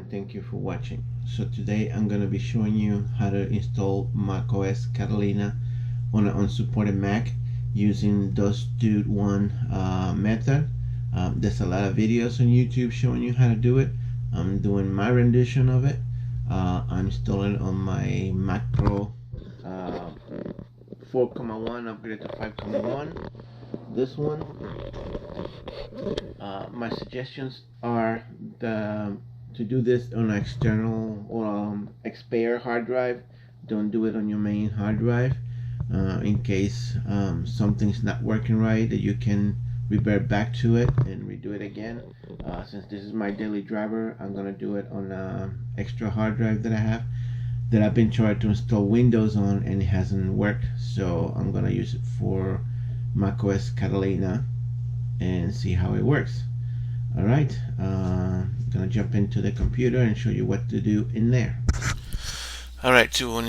and thank you for watching. So today I'm going to be showing you how to install macOS Catalina on an unsupported Mac using DOS-Dude1 method. There's a lot of videos on YouTube showing you how to do it. I'm doing my rendition of it. I'm installing on my Mac Pro 4.1 upgraded to 5.1. This one. My suggestions are to do this on an external or spare hard drive. Don't do it on your main hard drive in case something's not working right, that you can revert back to it and redo it again. Since this is my daily driver, I'm gonna do it on an extra hard drive that I have, that I've been trying to install Windows on and it hasn't worked. So I'm gonna use it for macOS Catalina and see how it works. Alright, I'm gonna jump into the computer and show you what to do in there. Alright, to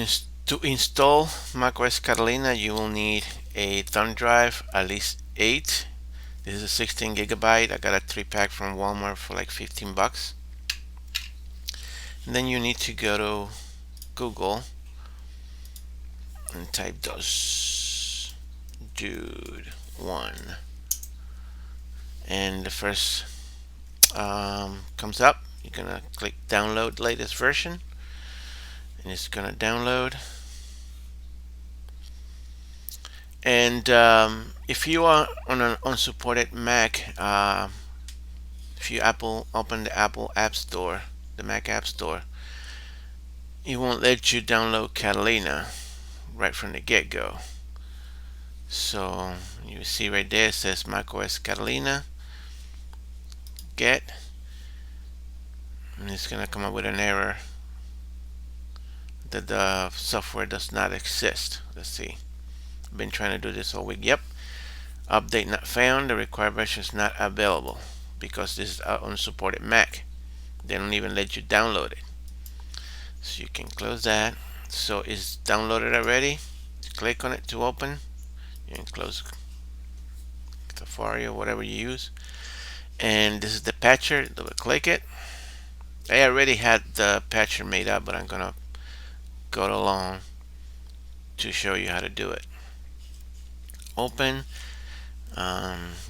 install macOS Catalina, you will need a thumb drive, at least 8. This is a 16 gigabyte. I got a 3-pack from Walmart for like 15 bucks. And then you need to go to Google and type DOS-Dude1, and the first comes up. You're gonna click download latest version, and it's gonna download. And if you are on an unsupported Mac, if you open the Apple App Store, the Mac App Store, it won't let you download Catalina right from the get-go. So you see right there, it says macOS Catalina get, and it's gonna come up with an error that the software does not exist. Let's see. I've been trying to do this all week. Yep. Update not found. The required version is not available because this is an unsupported Mac. They don't even let you download it. So you can close that. So it's downloaded already. Click on it to open. You can close Safari or whatever you use. And this is the patcher. Double click it. I already had the patcher made up, but I'm gonna go along to show you how to do it. Open.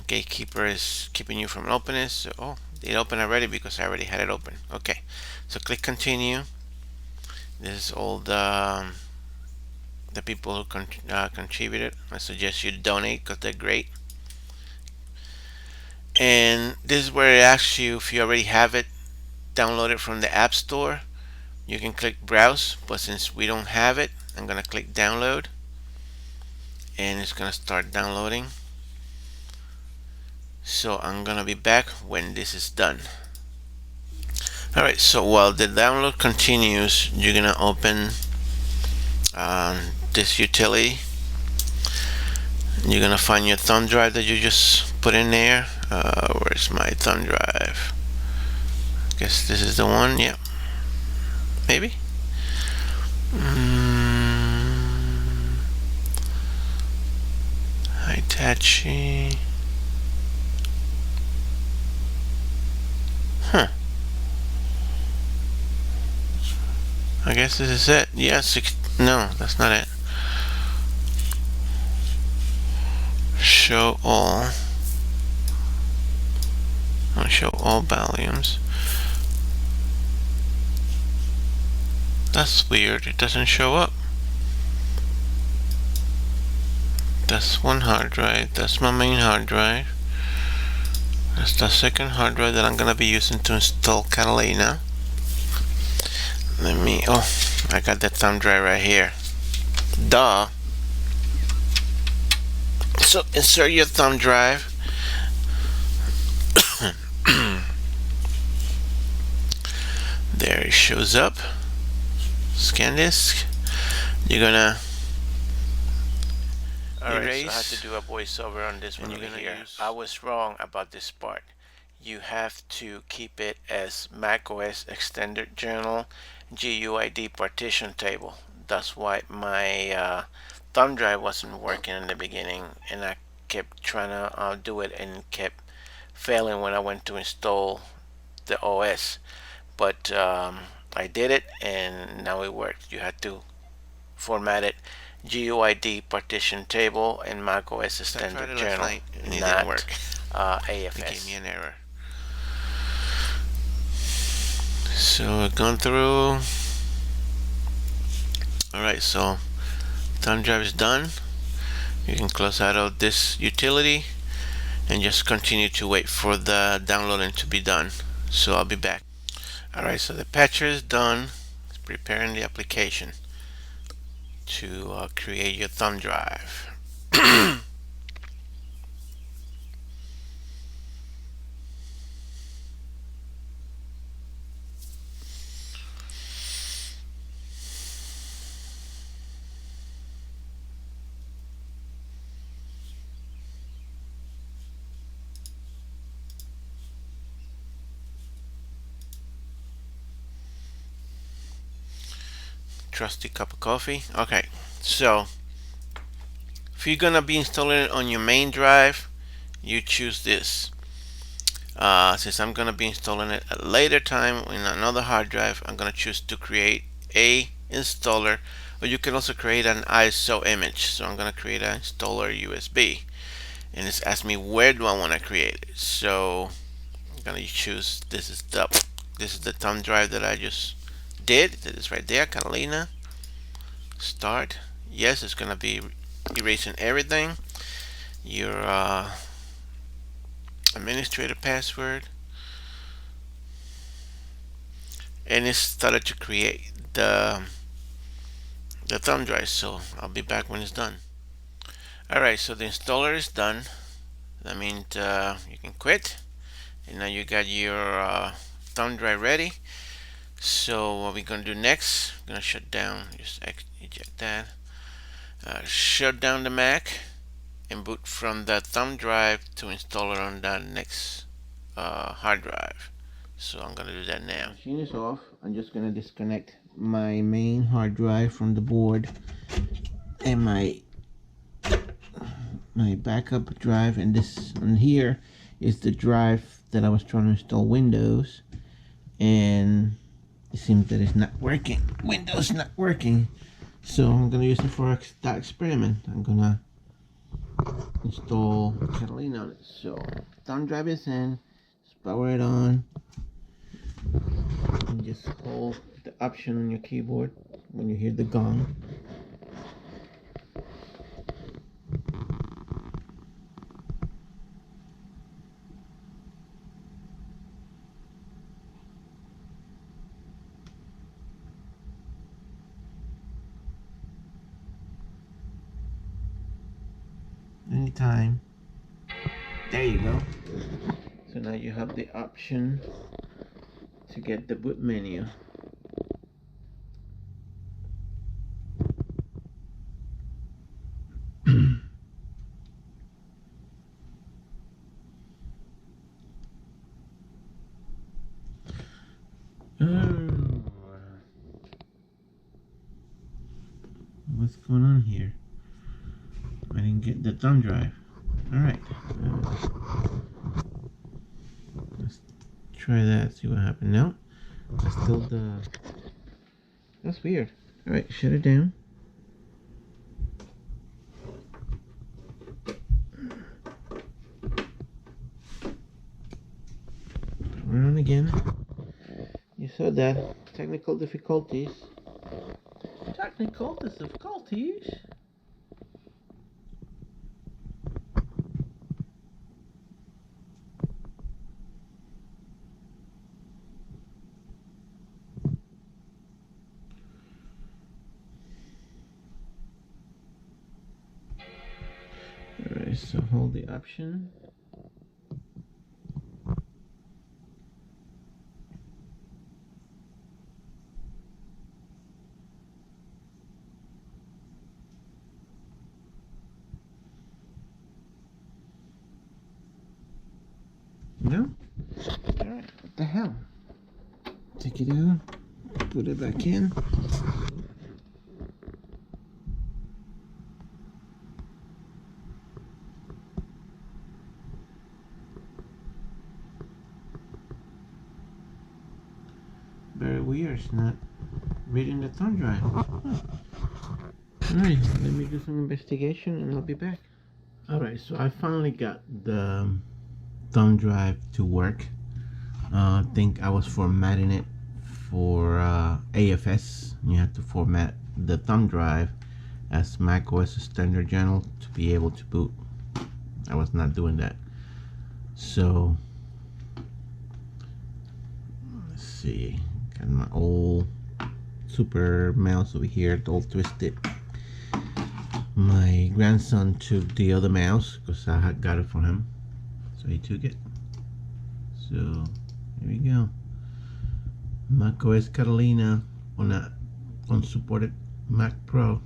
Gatekeeper is keeping you from opening it. So, oh, it opened already because I already had it open. Okay, so click continue. This is all the people who contributed. I suggest you donate because they're great. And this is where it asks you if you already have it downloaded from the App Store. You can click browse, but since we don't have it, I'm gonna click download, and it's gonna start downloading. So I'm gonna be back when this is done. Alright, so while the download continues, you're gonna open this utility. You're gonna find your thumb drive that you just put in there. Where's my thumb drive? I guess this is the one. Yeah, maybe. Hitachi. Huh. I guess this is it. Yeah, no, that's not it. Show all. I'll show all volumes. That's weird. It doesn't show up. That's one hard drive. That's my main hard drive. That's the second hard drive that I'm gonna be using to install Catalina. Oh, I got that thumb drive right here. Duh. So insert your thumb drive. There it shows up. Scan disk. You're gonna erase. So I had to do a voiceover on this one. I was wrong about this part. You have to keep it as macOS extended journal GUID partition table. That's why my thumb drive wasn't working in the beginning, and I kept trying to do it and kept failing when I went to install the OS. but I did it and now it worked. You had to format it GUID partition table in macOS standard journal, and it didn't work. AFS. It gave me an error. So I've gone through. Alright, so thumb drive is done. You can close out of this utility and just continue to wait for the downloading to be done. So I'll be back. Alright, so the patcher is done. It's preparing the application to create your thumb drive. Trusty cup of coffee. Okay, so if you're gonna be installing it on your main drive, you choose this. Since I'm gonna be installing it at a later time in another hard drive, I'm gonna choose to create a installer, or you can also create an ISO image. So I'm gonna create an installer USB, and it's asked me where do I want to create it. So I'm gonna choose this is the thumb drive that I just did. That is right there, Catalina. Start. Yes, it's gonna be erasing everything. Your administrator password, and it started to create the thumb drive. So I'll be back when it's done. Alright, so the installer is done. That means you can quit, and now you got your thumb drive ready. So what we're gonna do next, we're gonna shut down, just eject that, shut down the Mac and boot from the thumb drive to install it on the next hard drive. So I'm gonna do that now. Machine is off. I'm just gonna disconnect my main hard drive from the board and my backup drive, and this one here is the drive that I was trying to install Windows, and it seems that it's not working. Windows not working. So I'm gonna use it for that experiment. I'm gonna install Catalina on it. So thumb drive is in. Just power it on. And just hold the option on your keyboard when you hear the gong. Anytime. There you go. So now you have the option to get the boot menu. What's going on here? I didn't get the thumb drive. Alright. Let's try that, see what happened. No, that's still the... That's weird. Alright, shut it down. Power on again. You saw that. Technical difficulties. Technical difficulties? Alright, so hold the option. No? Alright, what the hell? Take it out, put it back in. very weird. It's not reading the thumb drive. Alright, let me do some investigation and I'll be back. Alright, so I finally got the thumb drive to work. I think I was formatting it for AFS. You have to format the thumb drive as macOS standard channel to be able to boot. I was not doing that. So let's see, got my old super mouse over here, all twisted. My grandson took the other mouse because I had got it for him, so he took it. So here we go, macOS Catalina on a unsupported Mac Pro.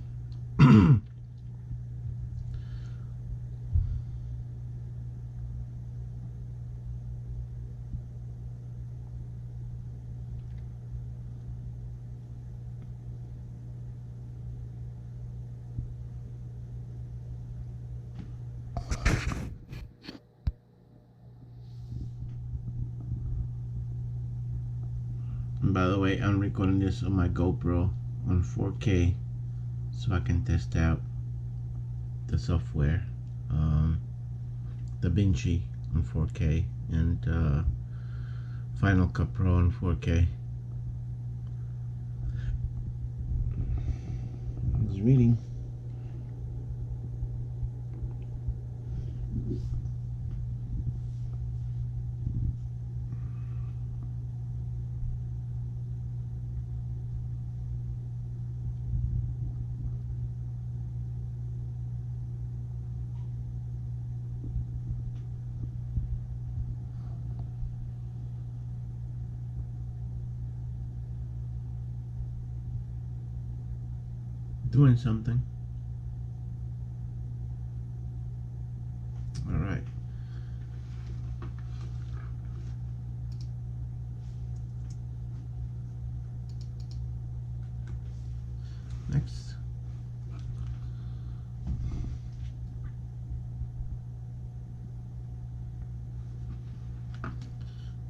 And by the way, I'm recording this on my GoPro on 4K so I can test out the software, DaVinci on 4K and Final Cut Pro on 4K. It's reading. Doing something. All right. Next.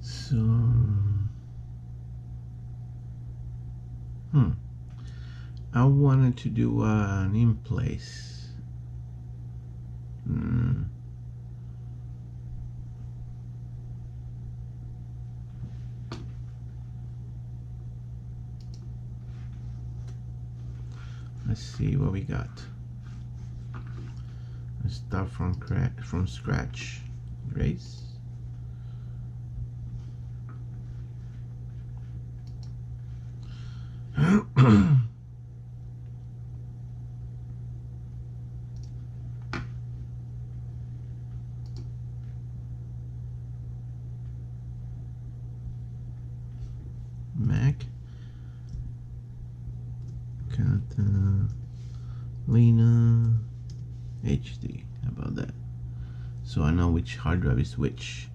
So, I wanted to do an in place. Let's see what we got. Let's start from scratch. Erase. Mac Catalina HD. How about that? So I know which hard drive is which.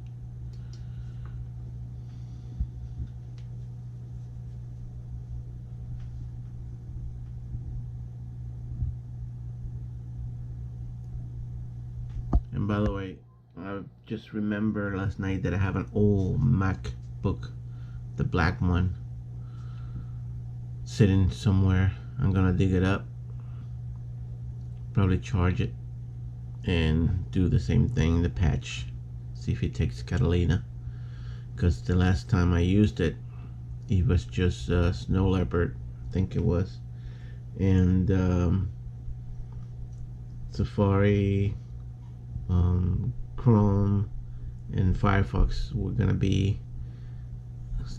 And by the way, I just remember last night that I have an old MacBook, the black one, sitting somewhere. I'm gonna dig it up, probably charge it and do the same thing, the patch, see if it takes Catalina, because the last time I used it, it was just Snow Leopard, I think it was, and Safari, Chrome and Firefox were gonna be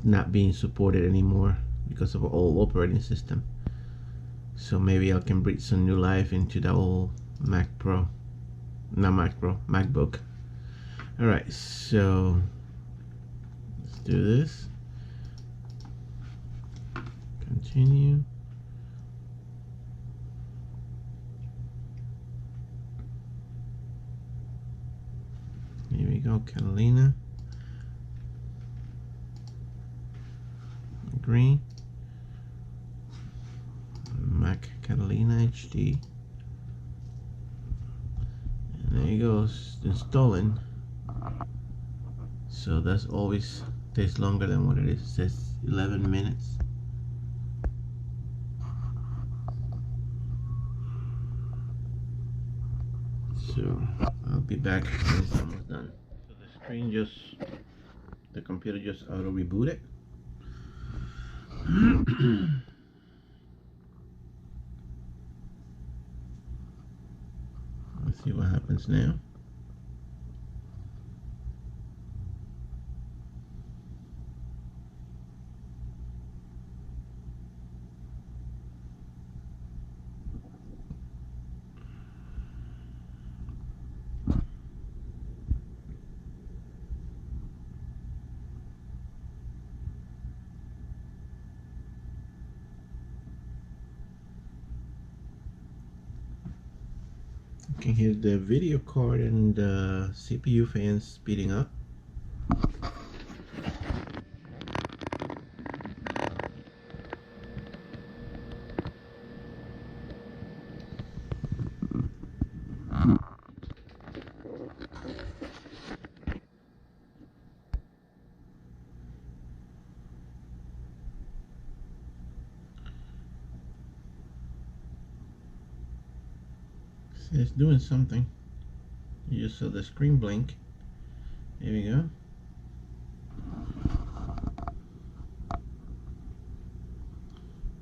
not being supported anymore because of an old operating system. So maybe I can breathe some new life into the old MacBook. Alright, so let's do this. Continue. Here we go, Catalina. Agree. Mac Catalina HD. And there you go, it's installing. So that's always takes longer than what it is. It says 11 minutes. So I'll be back when it's almost done. So the computer just auto rebooted. Let's see what happens now. You can hear the video card and the CPU fans speeding up. See, it's doing something. You just saw the screen blink. There we go.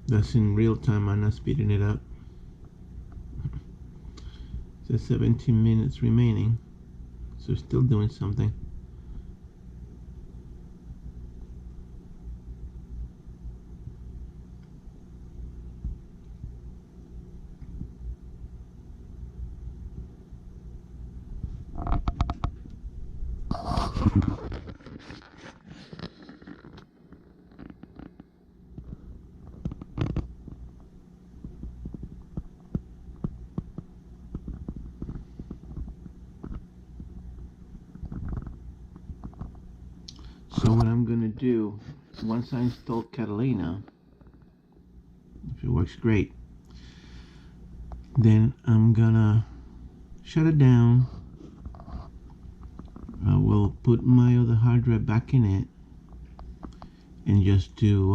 That's in real time. I'm not speeding it up. There's 17 minutes remaining, so it's still doing something. So what I'm gonna do, once I install Catalina, if it works great, then I'm gonna shut it down. I will put my other hard drive back in it and just do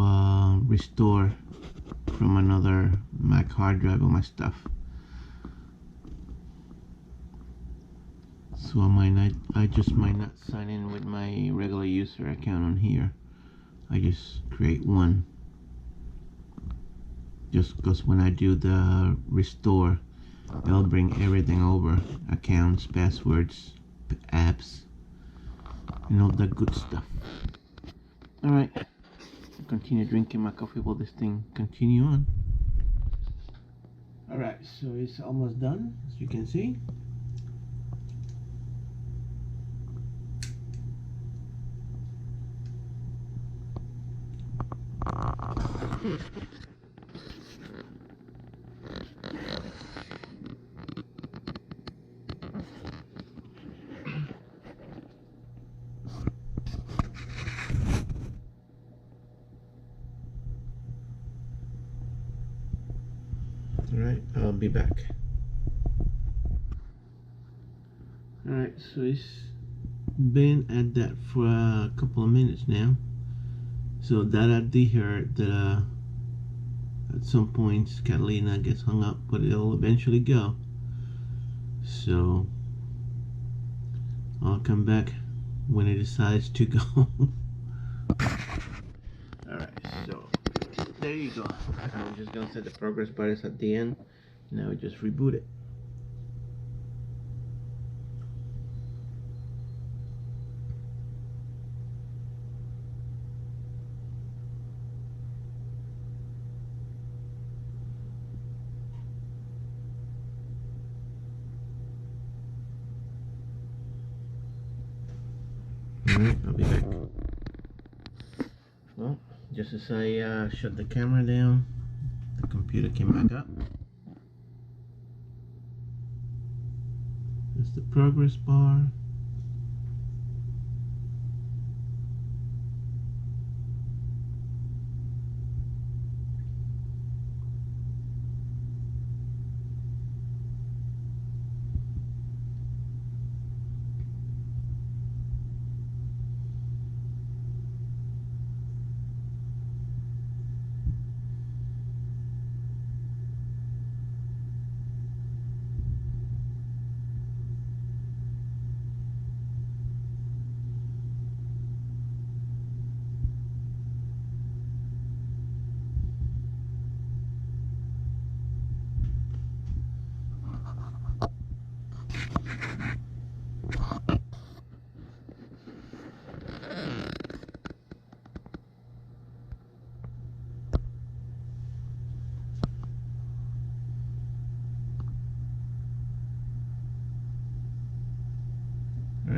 restore from another Mac hard drive all my stuff. So I just might not sign in with my regular user account on here. I just create one, just because when I do the restore, it'll bring everything over: accounts, passwords, apps, and all that good stuff. Alright, continue drinking my coffee while this thing continue on. Alright, so it's almost done, as you can see. Alright, I'll be back. Alright, so it's been at that for a couple of minutes now. So that I did hear that at some point Catalina gets hung up, but it'll eventually go. So I'll come back when it decides to go. Alright, so there you go. I'm just gonna set the progress bars at the end. Now just reboot it. Alright, I'll be back. Well, just as I shut the camera down, the computer came back up. There's the progress bar.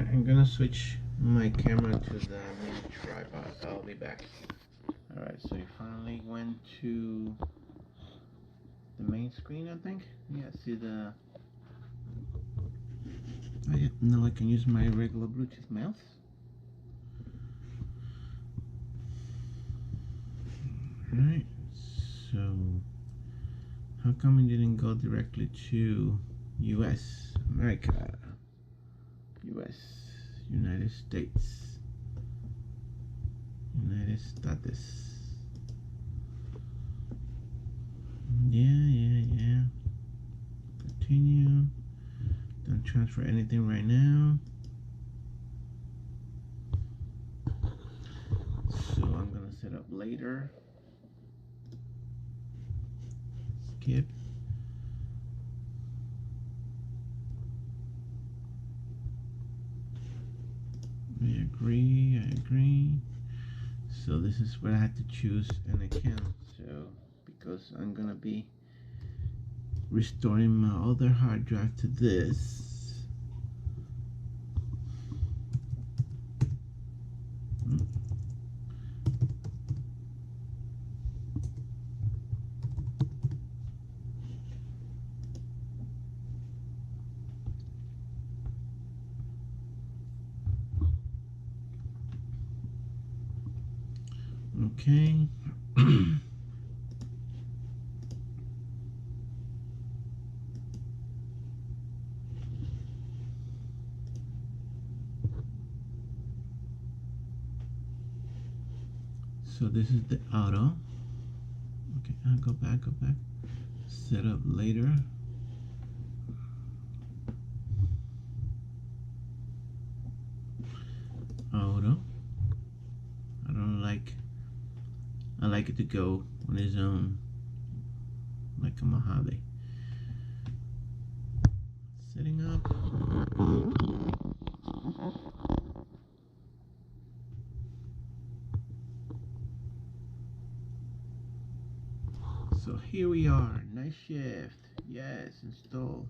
Alright, I'm gonna switch my camera to the main tripod. I'll be back. Alright, so you finally went to the main screen, I think. Yeah, see the... Oh yeah, now I can use my regular Bluetooth mouse. Alright, so how come it didn't go directly to US, America, US, United States, United States? Yeah. Continue. Don't transfer anything right now. So I'm gonna set up later. Skip. I agree. So this is where I had to choose an account. So because I'm gonna be restoring my other hard drive to this. Okay. So this is the auto. Okay, I'll go back. Set up later. Auto. I like it to go on its own, like a Mojave. Setting up. So here we are, night shift. Yes, install.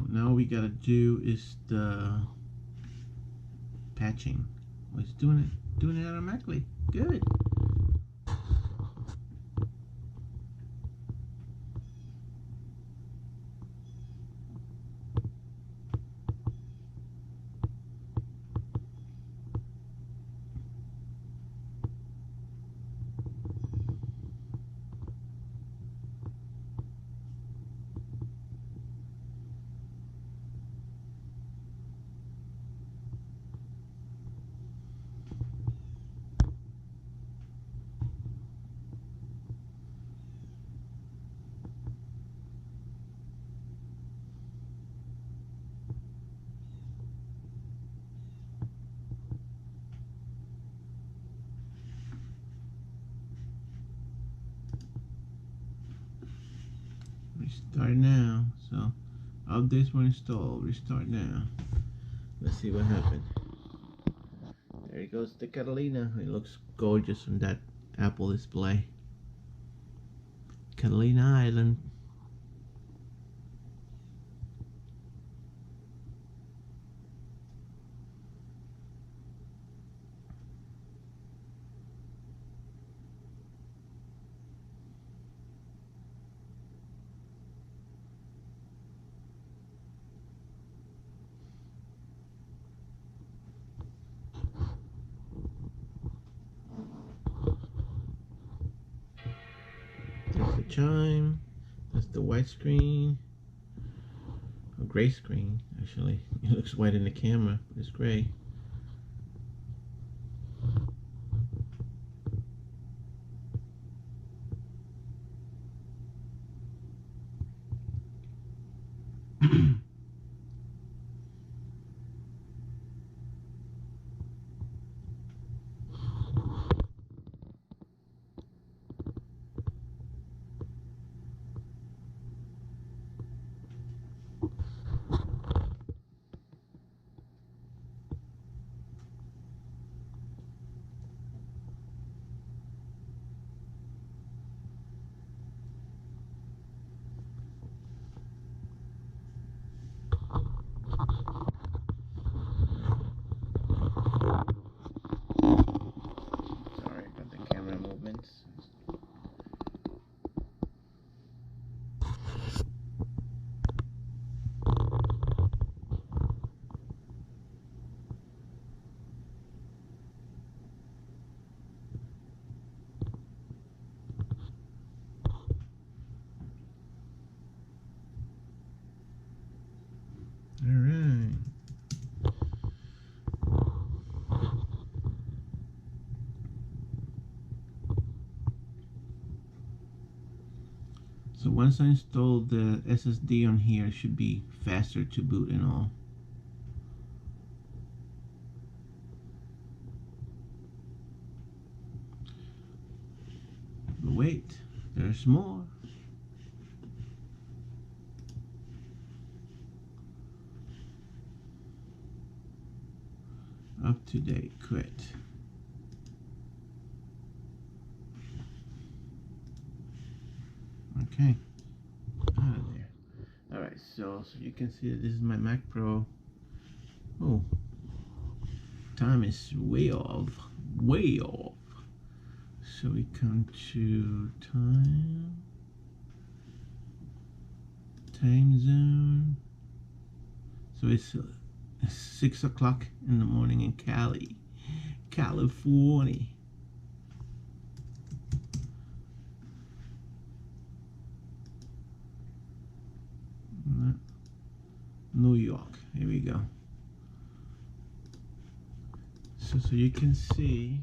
Now we gotta do is the patching. Oh, it's doing it automatically. Good. Restart now. So updates were installed. Restart now. Let's see what happened. There goes the Catalina. It looks gorgeous on that Apple display. Catalina Island. There's the chime. That's the white screen. A gray screen, actually. It looks white in the camera, but it's gray. once I install the SSD on here, it should be faster to boot and all. But wait, there's more. Up to date, quit. Okay, out of there. All right, so you can see that this is my Mac Pro. Oh, time is way off, way off. So we come to time zone. So it's 6 o'clock in the morning in Cali, California. New York. Here we go. So you can see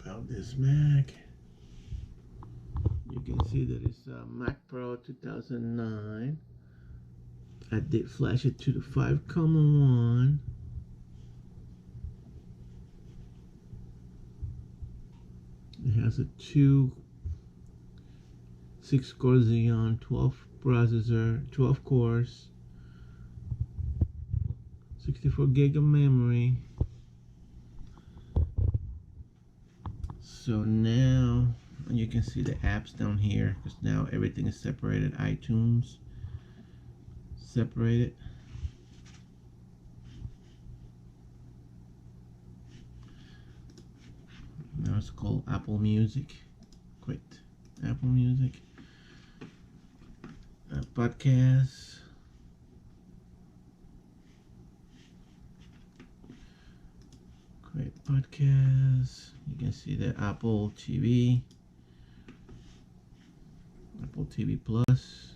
about this Mac. You can see that it's a Mac Pro 2009. I did flash it to the 5.1. It has a 6-core Xeon, 12 processor, 12 cores, 64 gig of memory. So now you can see the apps down here, because now everything is separated. iTunes separated. Now it's called Apple Music. Quit. Apple Music. Podcasts. Great podcasts. You can see the Apple TV. Apple TV Plus.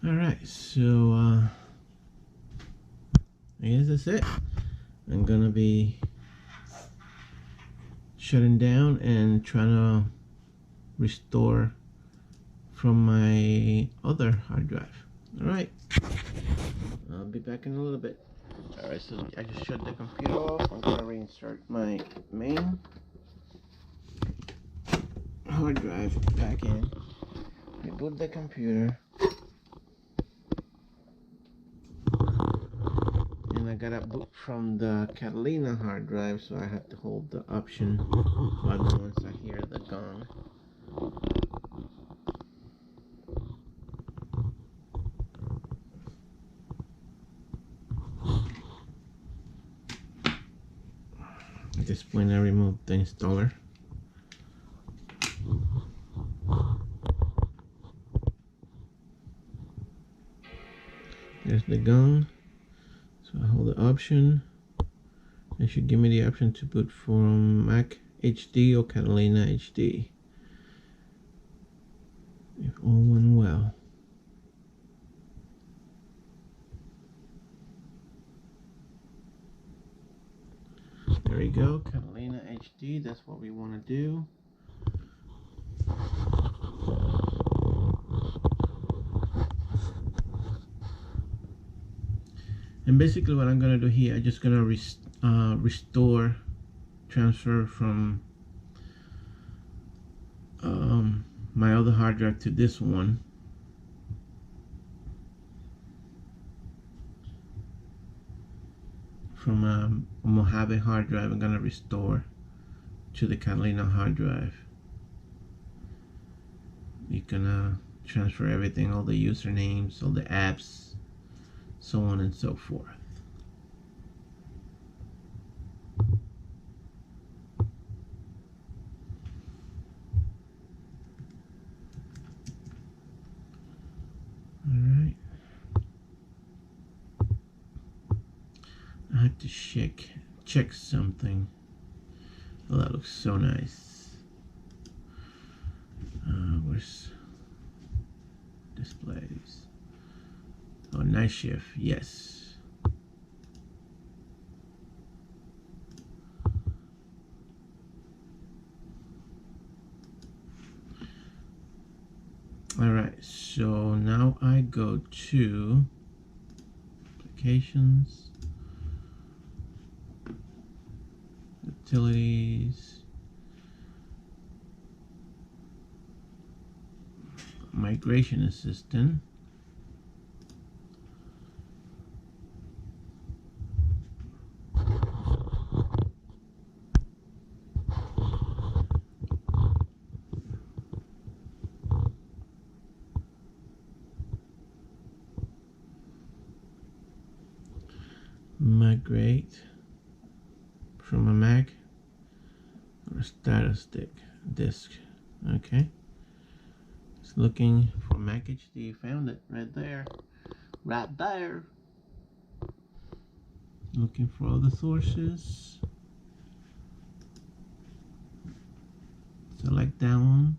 Alright, so I guess that's it. I'm gonna be shutting down and trying to restore from my other hard drive. Alright, I'll be back in a little bit. Alright, so I just shut the computer off. I'm gonna reinsert my main hard drive back in, reboot the computer, and I gotta boot from the Catalina hard drive, so I have to hold the option button once I hear the gong. At this point I removed the installer. There's the gong. So I hold the option. It should give me the option to boot from Mac HD or Catalina HD, if all went well. There we go, Catalina HD, that's what we want to do. And basically what I'm going to do here, I'm just going to restore, transfer from my other hard drive to this one. From a Mojave hard drive, I'm going to restore to the Catalina hard drive. You're going to transfer everything, all the usernames, all the apps, so on and so forth. Alright. I have to check something. Oh, that looks so nice. Where's displays? Oh, night shift, yes. Alright, so now I go to applications, utilities, migration assistant, migrate from a Mac or status disk. Okay, it's looking for Mac HD. Found it right there, looking for all the sources. Select that one,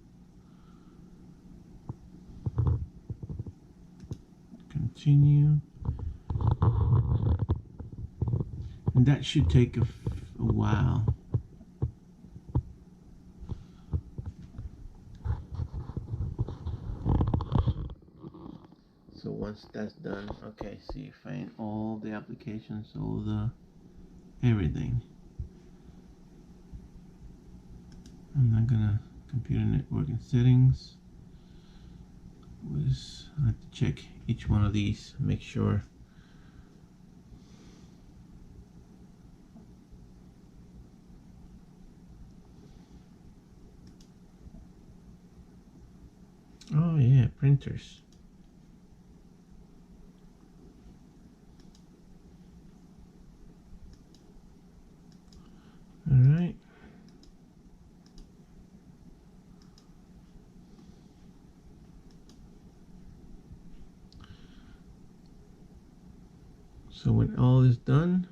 continue, and that should take a while. So once that's done, okay, see, find all the applications, all the everything. I'm not gonna computer networking settings. I have to check each one of these, make sure. Oh yeah, printers. All right. So when all is done,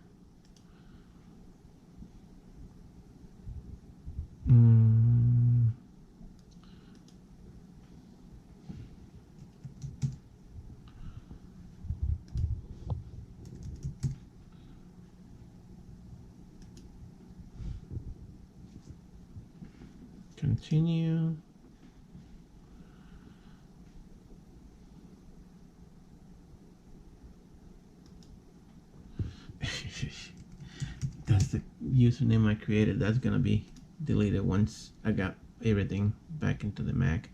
continue. That's the username I created. That's gonna be deleted once I got everything back into the Mac.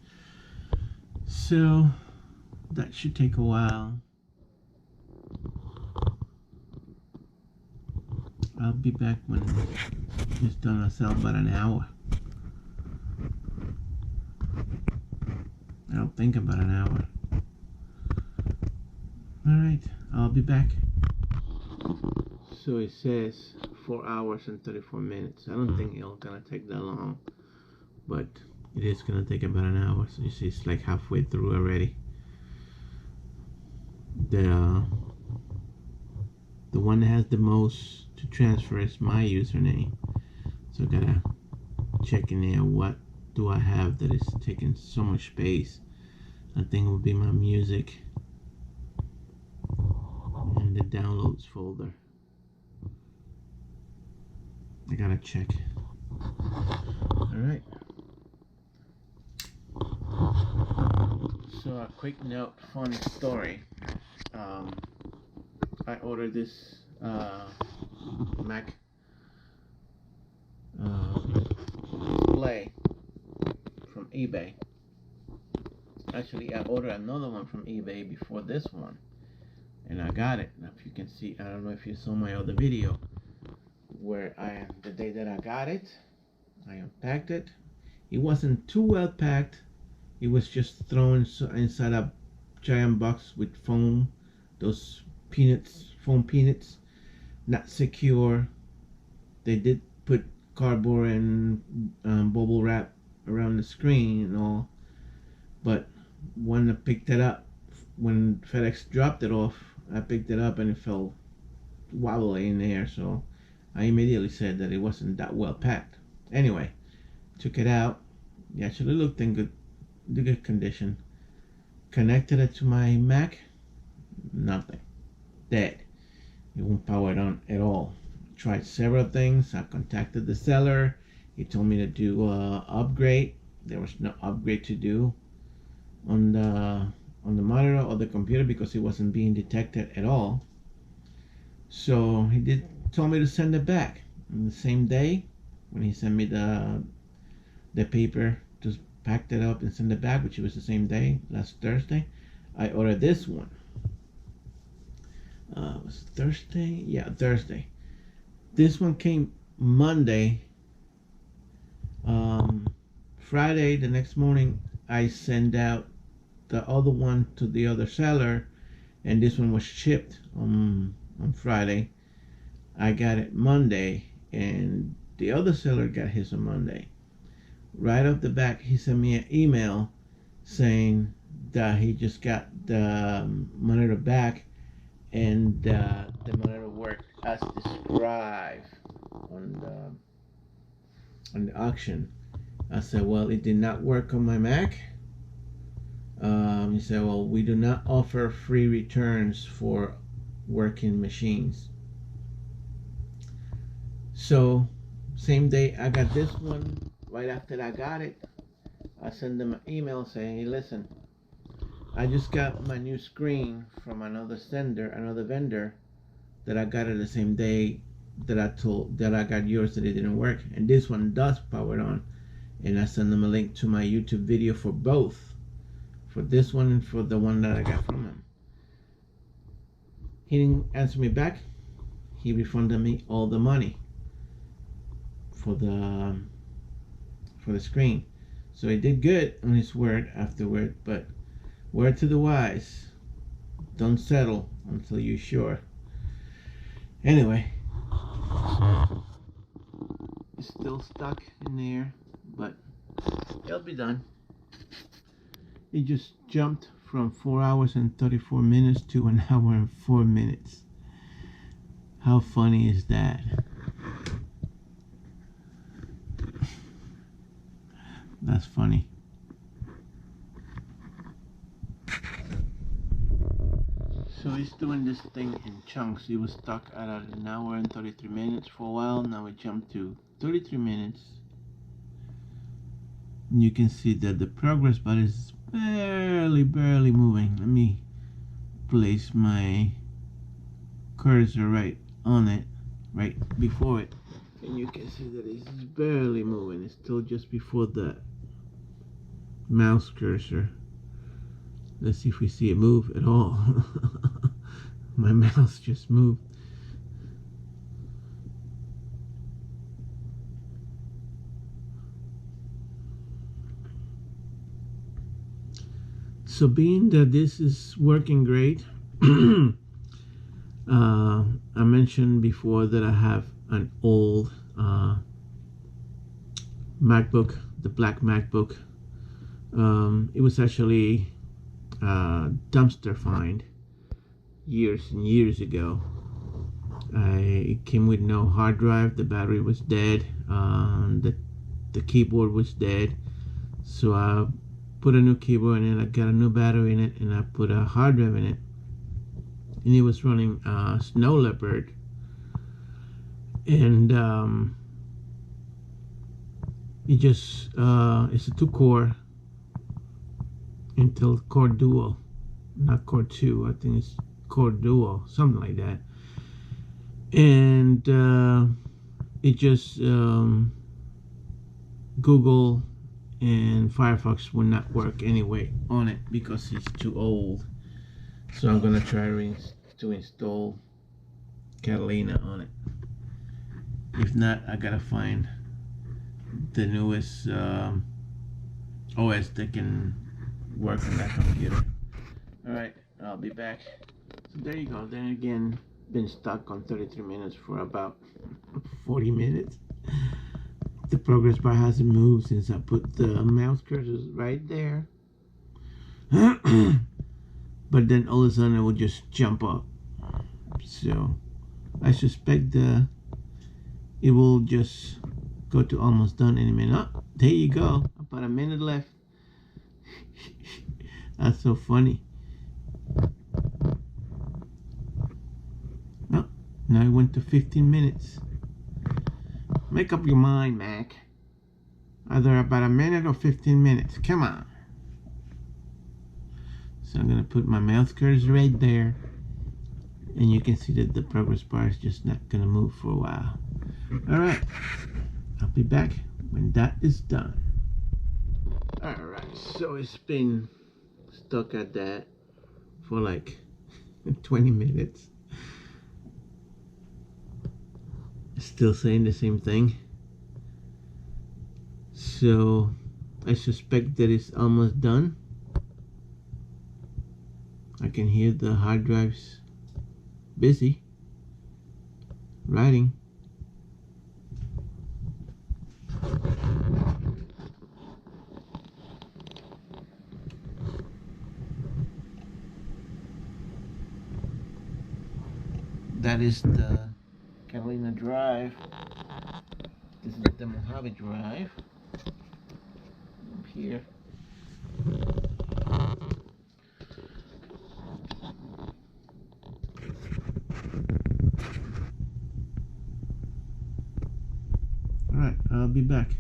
So that should take a while. I'll be back when it's done. I'll sell about an hour. I don't think about an hour. Alright, I'll be back. So it says 4 hours and 34 minutes. I don't think it's gonna take that long, but it is gonna take about an hour. So you see it's like halfway through already. The one that has the most to transfer is my username. So I gotta check in there, what do I have that is taking so much space. I think it would be my music and the downloads folder. I gotta check. Alright. So a quick note, fun story. I ordered this Mac display from eBay. Actually, I ordered another one from eBay before this one, and I got it. Now, if you can see, I don't know if you saw my other video where the day that I got it, I unpacked it. It wasn't too well packed. It was just thrown inside a giant box with foam, those foam peanuts, not secure. They did put cardboard and bubble wrap around the screen and all, but when I picked it up, when FedEx dropped it off, I picked it up and it felt wobbly in the air, so I immediately said that it wasn't that well packed. Anyway, took it out. It actually looked in good condition. Connected it to my Mac, Nothing. Dead. It won't power it on at all. Tried several things. I contacted the seller. He told me to do a upgrade. There was no upgrade to do on the monitor or the computer because it wasn't being detected at all. So he told me to send it back. On the same day, when he sent me the paper to pack it up and send it back, which was the same day, last Thursday, I ordered this one. Was it Thursday? Yeah, Thursday. This one came Monday. Friday, the next morning, I sent out the other one to the other seller, and this one was shipped on Friday. I got it Monday, and the other seller got his on Monday. Right off the back, he sent me an email saying that he just got the monitor back, and the monitor worked as described on the auction. I said, well, it did not work on my Mac. He said, well, we do not offer free returns for working machines. So, same day I got this one. Right after I got it, I sent them an email saying, hey, listen, I just got my new screen from another vendor that I got it the same day that I got yours that it didn't work, and this one does power on. And I sent them a link to my YouTube video for both, for this one and for the one that I got from him. He didn't answer me back. He refunded me all the money for the screen. So he did good on his word afterward, but word to the wise, don't settle until you're sure. Anyway, it's still stuck in there, but it'll be done. It just jumped from 4 hours and 34 minutes to 1 hour and 4 minutes. How funny is that? That's funny. So he's doing this thing in chunks. It was stuck at 1 hour and 33 minutes for a while. Now it jumped to 33 minutes. And you can see that the progress bar is barely moving. Let me place my cursor right on it, right before it, and you can see that it's barely moving. It's still just before the mouse cursor. Let's see if we see it move at all. My mouse just moved. So being that this is working great, I mentioned before that I have an old MacBook, the black MacBook. It was actually a dumpster find years and years ago. It came with no hard drive. The battery was dead. The keyboard was dead. So I put a new keyboard in it. I got a new battery in it, and I put a hard drive in it. And it was running Snow Leopard. And it just it's a 2-core Intel Core Duo, not Core 2. I think it's Core Duo, something like that. And it just Google and Firefox will not work anyway on it because it's too old. So I'm gonna try to install Catalina on it. If not, I gotta find the newest OS that can work on that computer. Alright, I'll be back. So there you go. Then again, been stuck on 33 minutes for about 40 minutes. The progress bar hasn't moved since I put the mouse cursors right there. But then all of a sudden it will just jump up. So I suspect it will just go to almost done any minute. Oh, there you go. About a minute left. That's so funny. Now it went to 15 minutes. Make up your mind, Mac. Either about a minute or 15 minutes. Come on. So I'm going to put my mouse cursor right there. And you can see that the progress bar is just not going to move for a while. Alright. I'll be back when that is done. Alright, so it's been stuck at that for like 20 minutes. Still saying the same thing. So I suspect that it's almost done. I can hear the hard drives busy writing. That is the Catalina drive. This is the Mojave drive. Up here. Alright, I'll be back.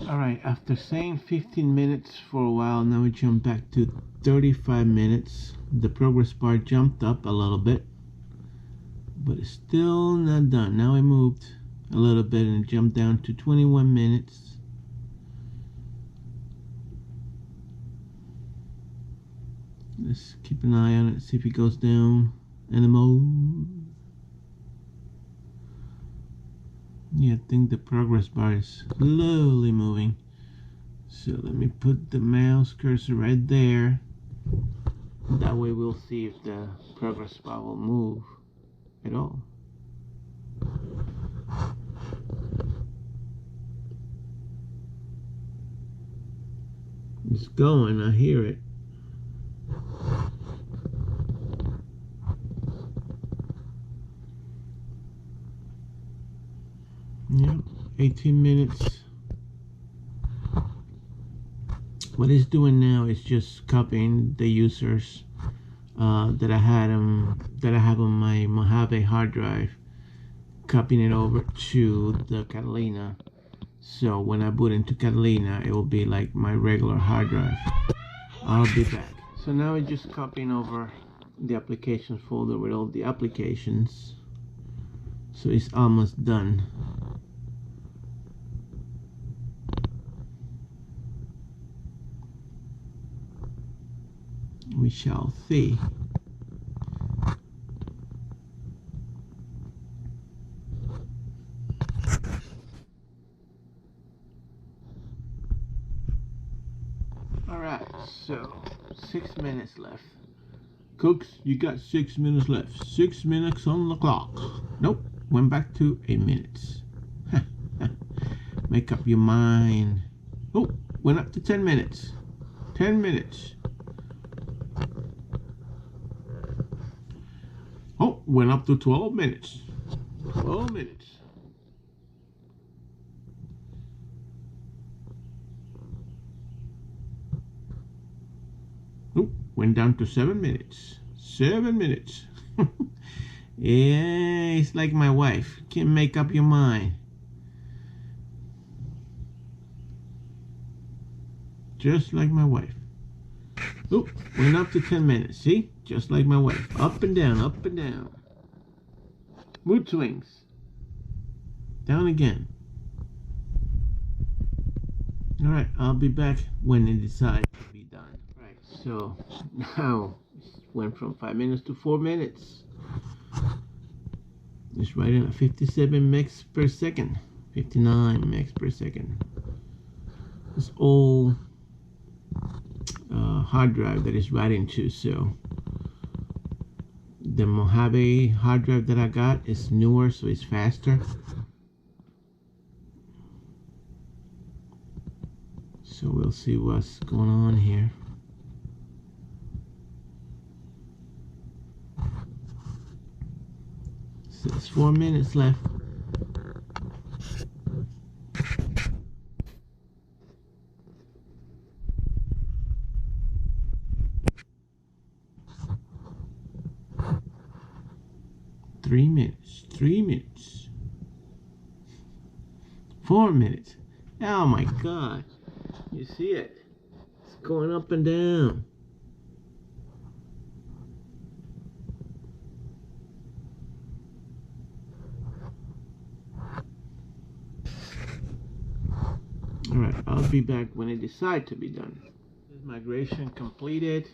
Alright, after saying 15 minutes for a while, now we jump back to 35 minutes. The progress bar jumped up a little bit, but it's still not done. Now it moved a little bit and it jumped down to 21 minutes. Let's keep an eye on it, see if it goes down anymore. Yeah, I think the progress bar is slowly moving. So let me put the mouse cursor right there. That way we'll see if the progress bar will move at all. It's going, I hear it. Yeah, 18 minutes. What it's doing now is just copying the users that I have on my Mojave hard drive, copying it over to the Catalina. So when I boot into Catalina, it will be like my regular hard drive. I'll be back. So now it's just copying over the applications folder with all the applications. So it's almost done. We shall see. Alright, so 6 minutes left. Cooks, you got 6 minutes left. 6 minutes on the clock. Nope, went back to 8 minutes. Make up your mind. Oh, went up to 10 minutes. 10 minutes. Oh, went up to 12 minutes. 12 minutes. Oh, went down to 7 minutes. 7 minutes. Yeah, it's like my wife. Can't make up your mind. Just like my wife. Oh, went up to 10 minutes. See? Just like my wife. Up and down, up and down. Mood swings. Down again. Alright, I'll be back when it decides to be done. Right, so now it went from 5 minutes to 4 minutes. It's writing at 57 megs per second. 59 megs per second. It's all hard drive that is writing to, so the Mojave hard drive that I got is newer, so it's faster. So we'll see what's going on here. So it's 4 minutes left. 3 minutes, 3 minutes, 4 minutes. Oh my god. You see it? It's going up and down. Alright, I'll be back when it decides to be done. This migration completed.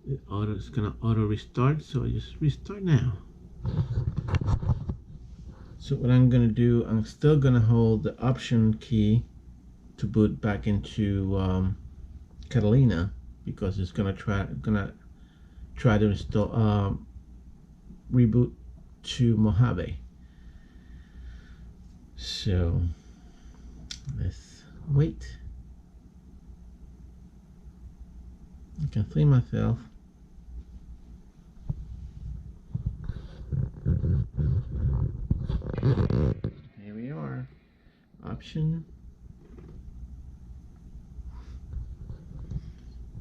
It's gonna auto restart, so I just restart now. So what I'm gonna do, I'm still gonna hold the Option key to boot back into Catalina, because it's gonna try to install reboot to Mojave. So let's wait. I can free myself. Here we are. Option.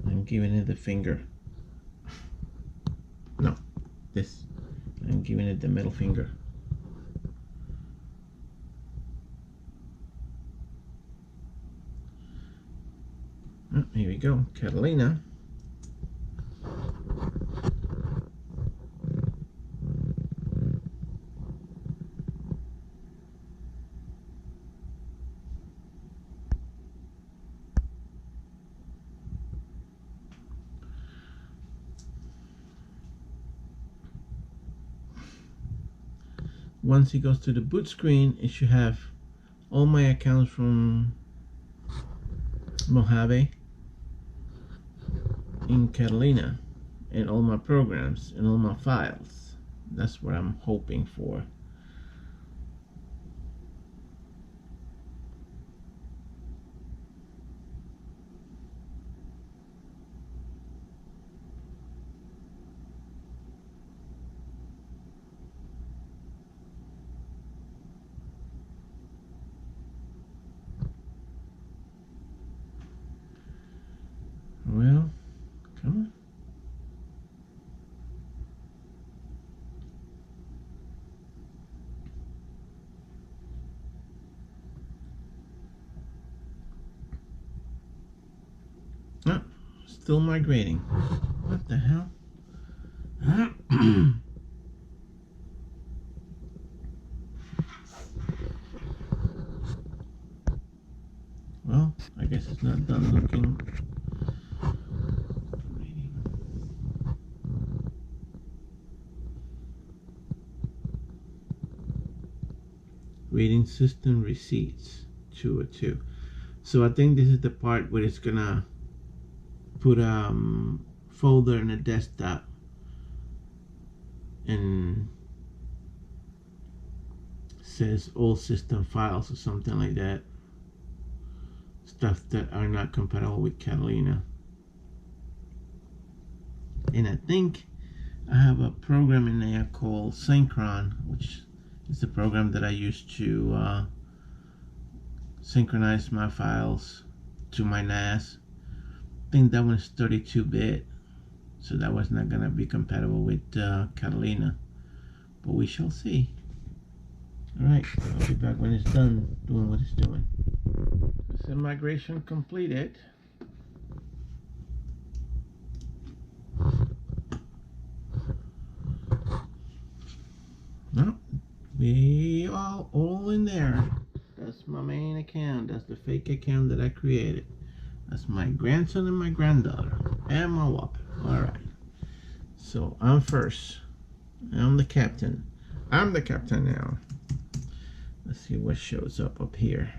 I'm giving it the finger. No, this. I'm giving it the middle finger. Oh, here we go. Catalina. Once it goes to the boot screen, it should have all my accounts from Mojave in Catalina, and all my programs and all my files. That's what I'm hoping for. Well, come on. Oh, still migrating. What the hell? Well, I guess it's not done looking. Reading system receipts 202. So I think this is the part where it's gonna put a folder in a desktop and says all system files or something like that. Stuff that are not compatible with Catalina. And I think I have a program in there called Synchron, which is the program that I use to synchronize my files to my NAS. I think that one's 32-bit, so that was not going to be compatible with Catalina, but we shall see. Alright, I'll be back when it's done doing what it's doing. So migration completed. No, we are all in there. That's my main account. That's the fake account that I created. That's my grandson and my granddaughter and my wife. Alright, so I'm first. I'm the captain. I'm the captain now. Let's see what shows up here.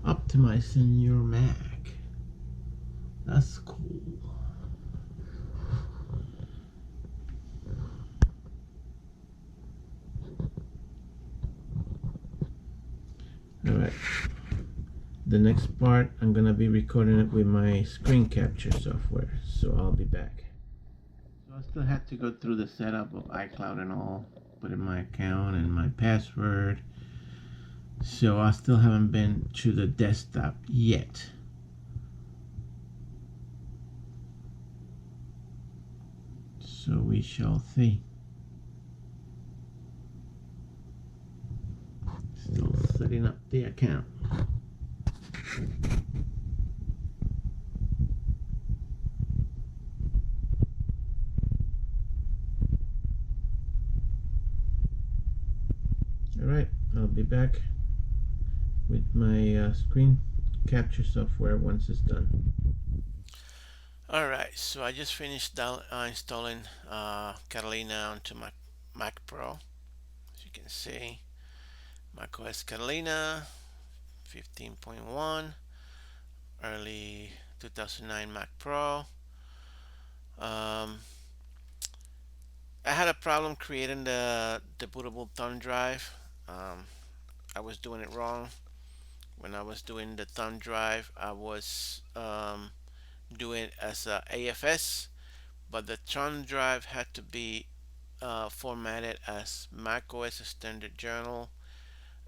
Optimizing your Mac. That's cool. Alright. the next part I'm gonna be recording it with my screen capture software, so I'll be back. So I still have to go through the setup of iCloud and all, put in my account and my password. So I still haven't been to the desktop yet. So we shall see. Still setting up the account. Alright, I'll be back with my screen capture software once it's done. Alright, so I just finished installing Catalina onto my Mac Pro. As you can see, macOS Catalina 15.1, early 2009 Mac Pro. I had a problem creating the bootable thumb drive. I was doing it wrong. When I was doing the thumb drive, I was doing it as a AFS, but the thumb drive had to be formatted as macOS Standard Journal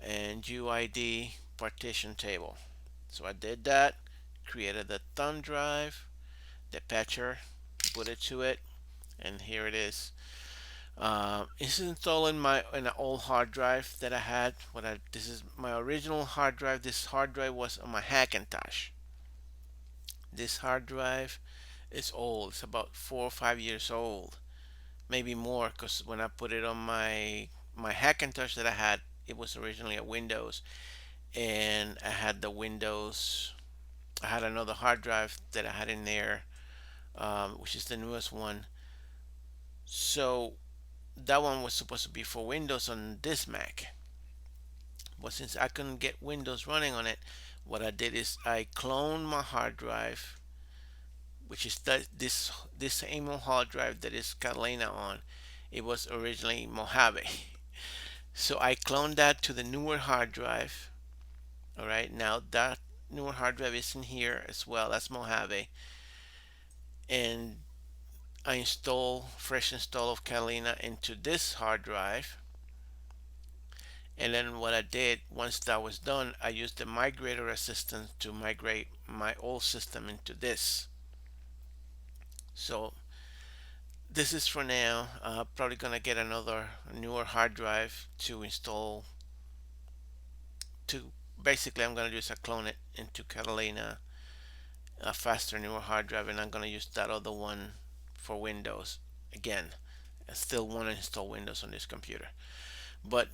and UID partition table. So I did that, created the thumb drive, the patcher, booted to it, and here it is. This is installed in an old hard drive that I had. This is my original hard drive. This hard drive was on my Hackintosh. This hard drive is old. It's about 4 or 5 years old, maybe more, because when I put it on my Hackintosh that I had, it was originally a Windows, and I had the Windows. I had another hard drive that I had in there, which is the newest one. So that one was supposed to be for Windows on this Mac, but since I couldn't get Windows running on it, what I did is I cloned my hard drive, which is this same hard drive that is Catalina on. It was originally Mojave. So I cloned that to the newer hard drive. All right, now that newer hard drive is in here as well. That's Mojave, and I install fresh install of Catalina into this hard drive. And then what I did once that was done, I used the migrator assistant to migrate my old system into this. So this is for now. Probably gonna get another newer hard drive to install. To basically, I'm gonna do is clone it into Catalina, a faster newer hard drive, and I'm gonna use that other one for Windows. Again, I still want to install Windows on this computer, but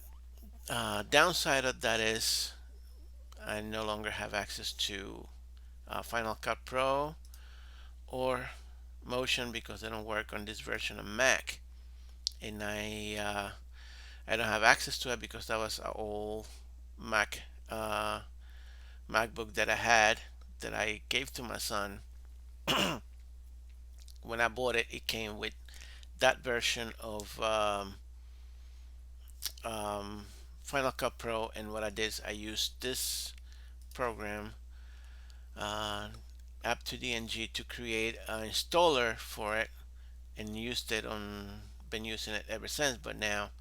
downside of that is I no longer have access to Final Cut Pro or Motion because they don't work on this version of Mac, and I don't have access to it because that was an old Mac MacBook that I had that I gave to my son. When I bought it, it came with that version of um, Final Cut Pro, and what I did is I used this program, uh, app2dng, to create an installer for it, and used it on. Been using it ever since. But now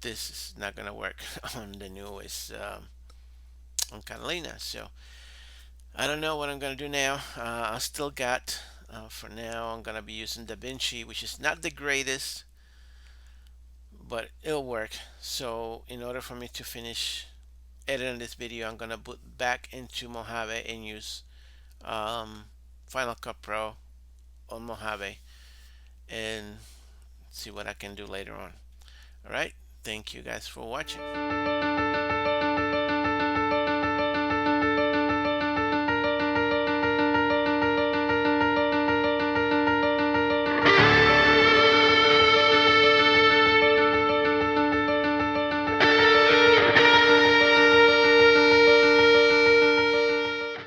this is not gonna work on the newest on Catalina. So I don't know what I'm gonna do now. I still got. For now, I'm gonna be using DaVinci, which is not the greatest, but it'll work. So in order for me to finish editing this video, I'm gonna put back into Mojave and use um, Final Cut Pro on Mojave and see what I can do later on. All right, thank you guys for watching.